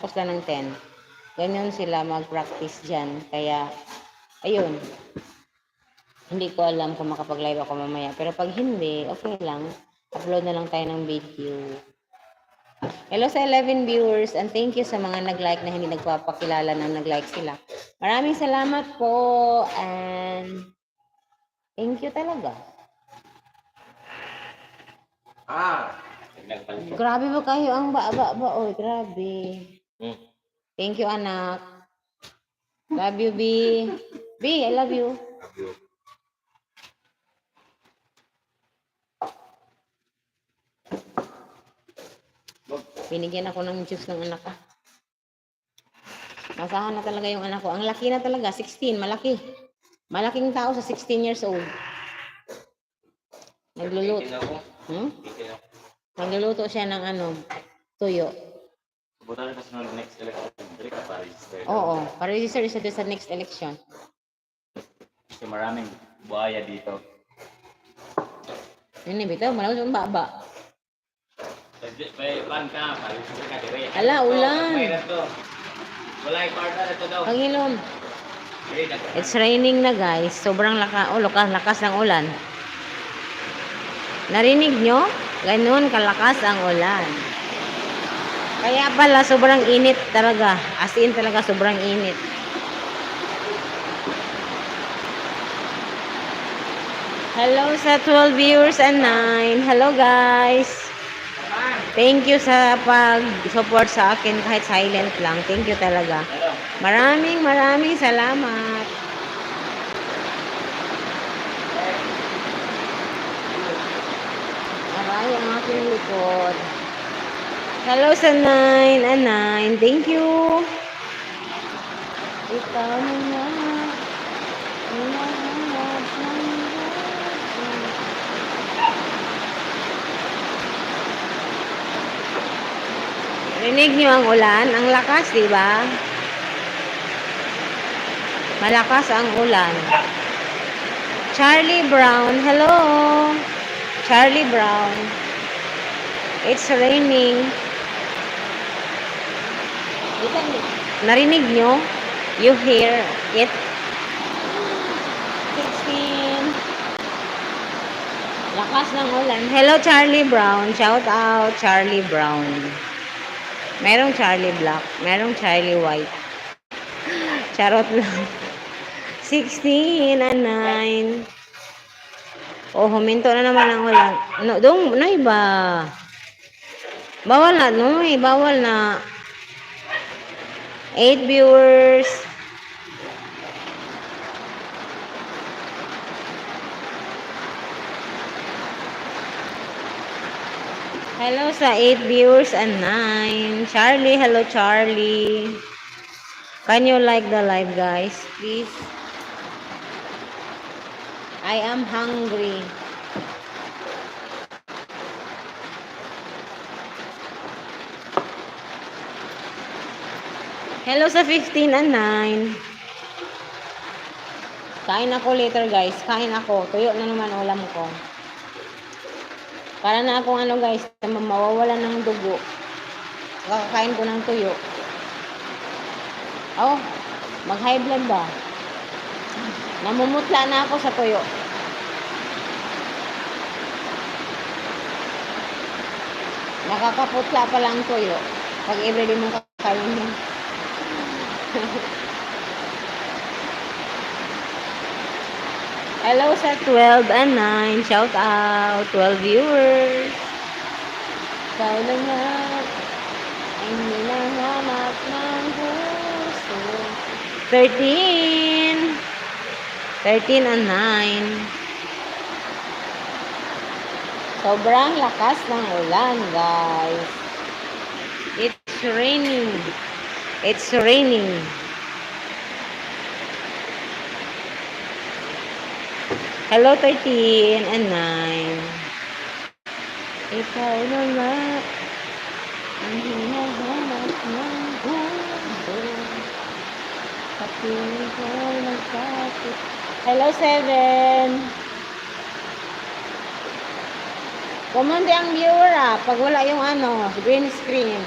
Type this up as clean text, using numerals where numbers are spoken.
tapos na ng 10. Ganyan sila mag-practice dyan. Kaya, ayun. Hindi ko alam kung makapag-live ako mamaya. Pero pag hindi, okay lang. Upload na lang tayo ng video. Hello sa 11 viewers and thank you sa mga nag-like na hindi nagpapakilala na nag-like sila. Maraming salamat po and thank you talaga. Grabe ba kayo ang ba? Oy, grabe. Thank you, anak. Love you, B. B, I love you. Binigyan ako ng juice ng anak ko. Masahan na talaga yung anak ko. Ang laki na talaga, 16, malaki. Malaking tao sa 16 years old. Nagluluto. Nagluluto siya ng tuyo. Buta ka sa next election. Dili ka pa-register. Oo, pa-register sa next election. Kasi maraming buhaya dito. Yun bitaw, malakas yung baba. May plan ka, pa-register ka dire. Ala, ulan. Wala yung partner ito daw. Pangilom. It's raining na guys. Sobrang lakas ng ulan. Narinig nyo? Ganun kalakas ang ulan. Kaya pala sobrang init talaga. As in talaga sobrang init. Hello sa 12 viewers and 9. Hello guys. Thank you sa pag-support sa akin kahit silent lang. Thank you talaga. Maraming salamat. Aray, ang aking likod. Hello sa 9 and 9. Thank you. Ikaw na Rinig niyo ang ulan? Ang lakas, di ba? Malakas ang ulan. Charlie Brown, hello. Charlie Brown. It's raining. Narinig nyo? You hear it? 16. Lakas ng ulan. Hello, Charlie Brown. Shout out, Charlie Brown. Merong Charlie Black. Merong Charlie White. Charot lang. 16 and 9. Oh, huminto na naman ang ulan. No, iba. Bawal na, bawal na. 8 viewers. Hello sa 8 viewers and 9. Charlie, hello Charlie. Can you like the live guys, please? I am hungry. Hello sa 15 and 9. Kain ako later guys. Kain ako. Tuyo na naman ulam ko. Para na akong guys, mawawalan ng dugo. Kakakain ko ng tuyo. Oh, mag-high blood ba? Namumutla na ako sa tuyo. Nakakaputla pa lang tuyo. Pag everyday mong kakainin. Hello sa 12 and 9. Shout out. 12 viewers. Ikaw na nga ang hinahanap ng gusto. 13. 13 and 9. Sobrang lakas ng ulan, guys. It's raining. It's raining. Hello, 13 and 9. Ikaw na nga ang hinahanap ng gusto. Kapiling ko nagkapit. Hello, 7. Kumunti ang viewer pag wala yung green screen.